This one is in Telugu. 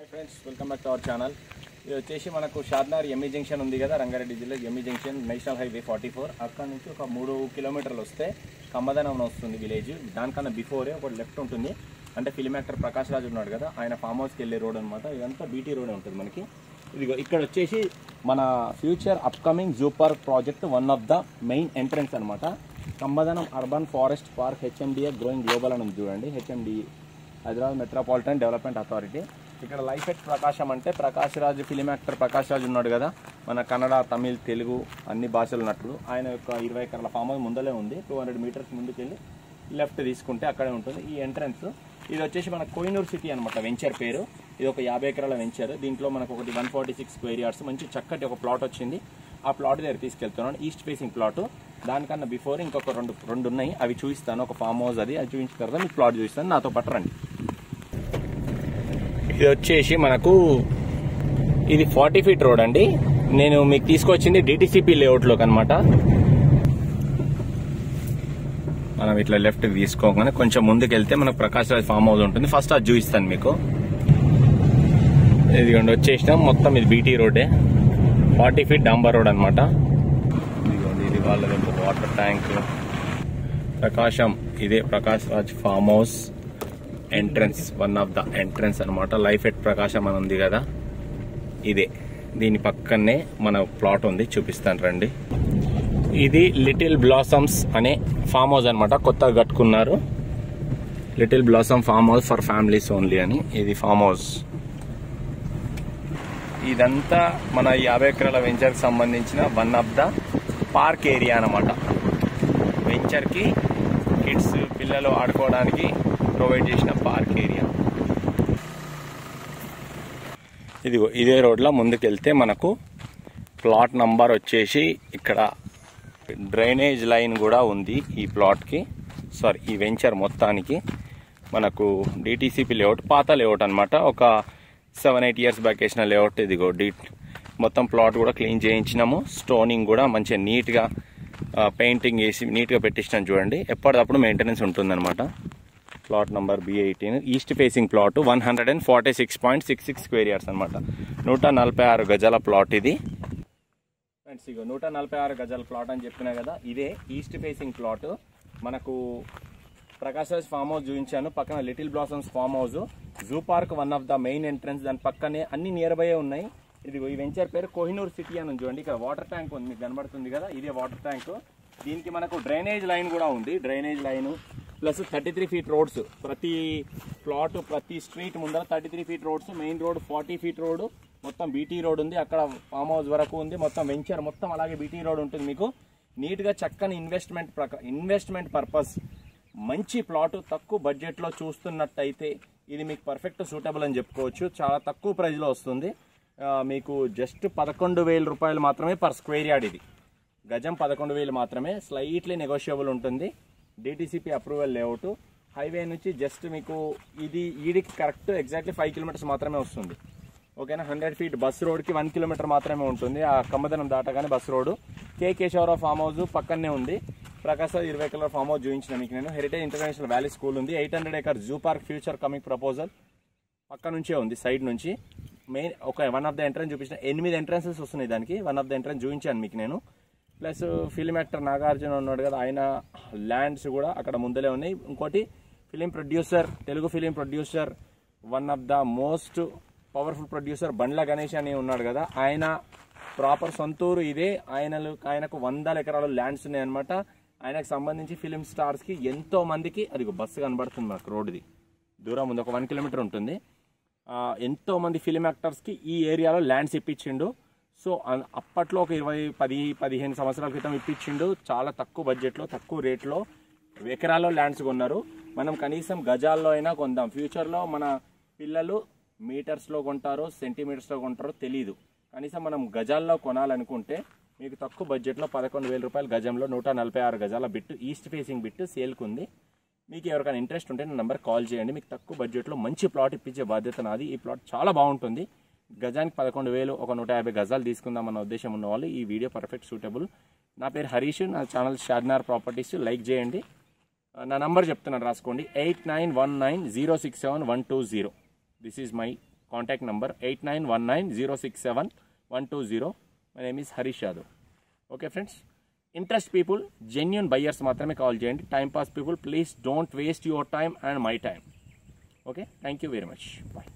Friends welcome back to our channel. ఇది వచ్చేసి మనకు షాద్నగర్ ఎంఈ జంక్షన్ ఉంది కదా, రంగారెడ్డి జిల్లా ఎంఈ జంక్షన్, నేషనల్ హైవే 44. అక్కడ నుంచి ఒక 3 కిలోమీటర్లు వస్తే కమ్మదనం వస్తుంది విలేజ్. దానికన్నా బిఫోరే ఒక లెఫ్ట్ ఉంటుంది, అంటే ఫిల్మ్ యాక్టర్ ప్రకాష్ రాజ్ ఉన్నాడు కదా, ఆయన ఫామ్ హౌస్కి వెళ్ళే రోడ్ అనమాట. ఇదంతా బీటీ రోడ్ ఉంటుంది మనకి. ఇదిగో ఇక్కడ వచ్చేసి మన future upcoming zoo park project one of the main entrance అనమాట. Kammadanam urban forest park HMDA growing global అని ఉంది చూడండి. HMDA Hyderabad metropolitan development authority. ఇక్కడ లైఫ్ ఎట్ ప్రకాశం అంటే ప్రకాష్ రాజ్ ఫిలిం యాక్టర్ ప్రకాష్ రాజ్ ఉన్నాడు కదా, మన కన్నడ, తమిళ్, తెలుగు అన్ని భాషలు ఉన్నట్లు. ఆయన యొక్క 20 ఎకరాల ఫామ్ హౌస్ ముందలే ఉంది. 200 మీటర్స్ ముందుకు వెళ్ళి లెఫ్ట్ తీసుకుంటే అక్కడే ఉంటుంది ఈ ఎంట్రన్స్. ఇది వచ్చేసి మన కోహినూర్ సిటీ అనమాట వెంచర్ పేరు. ఇది ఒక 50 ఎకరాల వెంచర్. దీంట్లో మనకు ఒకటి 146 స్క్వేర్ యార్డ్స్ మంచి చక్కటి ఒక ప్లాట్ వచ్చింది. ఆ ప్లాట్ దగ్గర తీసుకెళ్తున్నాను, ఈస్ట్ ఫేసింగ్ ప్లాట్. దానికన్నా బిఫోర్ ఇంకొక రెండు ఉన్నాయి, అవి చూపిస్తాను. ఒక ఫామ్ హౌస్ అది చూపించిన తర్వాత మీకు ప్లాట్ చూపిస్తాను, నాతో పాటు రండి. ఇది వచ్చేసి మనకు ఇది 40 ఫీట్ రోడ్ అండి. నేను మీకు తీసుకొచ్చింది డిటిసిపి లేఅవుట్లోకి అనమాట. మనం ఇట్లా లెఫ్ట్ తీసుకోగానే కొంచెం ముందుకు వెళ్తే మనకు ప్రకాష్ రాజ్ ఫామ్ హౌస్ ఉంటుంది. ఫస్ట్ అది చూపిస్తాను మీకు. ఇదిగోండి వచ్చేసినాం, మొత్తం ఇది బీటీ రోడ్డే, 40 ఫీట్ డాంబర్ రోడ్ అనమాట. ఇదిగోండి ఇది వాళ్ళ వాటర్ ట్యాంక్ ప్రకాశం. ఇదే Prakash Raj farm house entrance, one of the entrance అనమాట. లైఫ్ ఎట్ ప్రకాశం అని ఉంది కదా, ఇదే. దీని పక్కనే మన ప్లాట్ ఉంది, చూపిస్తాను రండి. ఇది లిటిల్ బ్లాసమ్స్ అనే ఫామ్ హౌస్ అనమాట, కొత్తగా కట్టుకున్నారు. Little blossom farm house for families only అని ఇది ఫామ్ హౌస్. ఇదంతా మన 50 ఎకరాల వెంచర్కి సంబంధించిన one of the park area అనమాట. వెంచర్కి కిడ్స్ పిల్లలు ఆడుకోవడానికి ప్రొవైడ్ చేసిన పార్క్ ఏరియా. ఇదిగో ఇదే రోడ్లో ముందుకెళ్తే మనకు ప్లాట్ నంబర్ వచ్చేసి ఇక్కడ డ్రైనేజ్ లైన్ కూడా ఉంది ఈ ప్లాట్కి, సారీ ఈ వెంచర్ మొత్తానికి. మనకు డిటిసిపి లేఅవుట్, పాత లేఅవుట్ అనమాట. ఒక 7-8 ఇయర్స్ బ్యాక్ వేసిన లేఅవుట్. ఇదిగో మొత్తం ప్లాట్ కూడా క్లీన్ చేయించినాము. స్టోనింగ్ కూడా మంచిగా నీట్గా పెయింటింగ్ వేసి నీట్గా పెట్టించినాం చూడండి. ఎప్పటికప్పుడు మెయింటెనెన్స్ ఉంటుందన్నమాట. Plot number B18 east facing plot, 146.66 square yards అనమాట. 146 గజాల ప్లాట్ ఇది ఫ్రెండ్స్. ఇగో 146 గజాల ప్లాట్ అని చెప్పినా కదా, ఇదే ఈస్ట్ ఫేసింగ్ ప్లాట్. మనకు ప్రకాష్ రాజ్ ఫామ్ హౌస్ చూపించాను, పక్కన little blossoms farm house, zoo park one of the main entrance, దాని పక్కనే అన్ని నియర్ బై ఉన్నాయి. ఇది ఈ వెంచర్ పేరు కోహినూర్ సిటీ అని చూడండి. ఇక్కడ వాటర్ ట్యాంక్ ఉంది, మీకు కనబడుతుంది కదా, ఇదే వాటర్ ట్యాంక్. దీనికి మనకు డ్రైనేజ్ లైన్ కూడా ఉంది. Drainage line plus 33 feet roads. ప్రతి ప్లాట్ ప్రతి స్ట్రీట్ ముందర 33 feet roads. Main road 40 feet road, మొత్తం బీటీ రోడ్ ఉంది. అక్కడ ఫామ్ హౌస్ వరకు ఉంది. మొత్తం వెంచర్ మొత్తం అలాగే బీటీ రోడ్ ఉంటుంది. మీకు నీట్గా చక్కని ఇన్వెస్ట్మెంట్ పర్పస్ మంచి ప్లాట్ తక్కువ బడ్జెట్లో చూస్తున్నట్టయితే ఇది మీకు పర్ఫెక్ట్ సూటబుల్ అని చెప్పుకోవచ్చు. చాలా తక్కువ ప్రైస్లో వస్తుంది. మీకు జస్ట్ 11,000 రూపాయలు మాత్రమే పర్ స్క్వేర్ యార్డ్. ఇది గజం 11,000 మాత్రమే, స్లైట్లీ నెగోషియబుల్ ఉంటుంది. DTCP approval layout. హైవే నుంచి జస్ట్ మీకు ఈడికి కరెక్ట్ ఎగ్జాక్ట్లీ 5 కిలోమీటర్స్ మాత్రమే వస్తుంది. ఓకేనా. 100 ఫీట్ బస్ రోడ్కి 1 కిలోమీటర్ మాత్రమే ఉంటుంది. ఆ కమ్మదనం దాటగానే బస్ రోడ్. కే కేశవరావు ఫామ్ హౌస్ పక్కనే ఉంది. ప్రకాశ్ 20 ఎకరాల ఫామ్ హౌస్ చూపించిన మీకు నేను. హెరిటేజ్ ఇంటర్నేషనల్ వ్యాలీ స్కూల్ ఉంది. 800 acre zoo park future coming proposal పక్క నుంచే ఉంది, సైడ్ నుంచి. మెయిన్ ఒక వన్ ఆఫ్ ద ఎంట్రన్స్ చూపించిన. 8 ఎంట్రన్సెస్ వస్తున్నాయి దానికి. వన్ ఆఫ్ ద ఎంట్రన్స్ చూపించాను మీకు నేను. ప్లస్ ఫిల్మ్ యాక్టర్ నాగార్జున ఉన్నాడు కదా, ఆయన ల్యాండ్స్ కూడా అక్కడ ముందలే ఉన్నాయి. ఇంకోటి film producer, Telugu film producer, one of the most powerful producer Bandla Ganesh అని ఉన్నాడు కదా, ఆయన ప్రాపర్ సొంతూరు ఇదే. ఆయనకు 100 ఎకరాలు ల్యాండ్స్ ఉన్నాయన్నమాట. ఆయనకు సంబంధించి ఫిలిం స్టార్స్కి ఎంతో మందికి, అది బస్సు కనబడుతుంది మనకు, రోడ్డుది దూరం ఉంది, ఒక 1 కిలోమీటర్ ఉంటుంది. ఎంతో మంది ఫిలిం యాక్టర్స్కి ఈ ఏరియాలో ల్యాండ్స్ ఇప్పించిండు. సో అప్పట్లో ఒక 10-15 సంవత్సరాల క్రితం ఇప్పించిండు. చాలా తక్కువ బడ్జెట్లో తక్కువ రేట్లో ఎకరాల్లో ల్యాండ్స్ కొన్నారు. మనం కనీసం గజాల్లో అయినా కొందాం. ఫ్యూచర్లో మన పిల్లలు మీటర్స్లో కొంటారో సెంటీమీటర్స్లో కొంటారో తెలీదు. కనీసం మనం గజాల్లో కొనాలనుకుంటే మీకు తక్కువ బడ్జెట్లో 11,000 రూపాయల గజంలో 146 గజాల బిట్, ఈస్ట్ ఫేసింగ్ బిట్ సేల్కి ఉంది. మీకు ఎవరికైనా ఇంట్రెస్ట్ ఉంటే నా నెంబర్ కాల్ చేయండి. మీకు తక్కువ బడ్జెట్లో మంచి ప్లాట్ ఇప్పించే బాధ్యత నాది. ఈ ప్లాట్ చాలా బాగుంటుంది. గజానికి 11,000, ఒక 150 గజాలు తీసుకుందామన్న ఉద్దేశం ఉన్న వాళ్ళు ఈ వీడియో పర్ఫెక్ట్ సూటబుల్. నా పేరు హరీష్, నా ఛానల్ షాద్నగర్ ప్రాపర్టీస్. లైక్ చేయండి. నా నంబర్ చెప్తున్నాను, రాసుకోండి. 8919067120. This is my contact number 8919067120. My name is Harish Yadav. Okay friends, interest people, genuine buyers మాత్రమే కాల్ చేయండి. Time pass people, please don't waste your time and my time. Okay, thank you very much. Bye.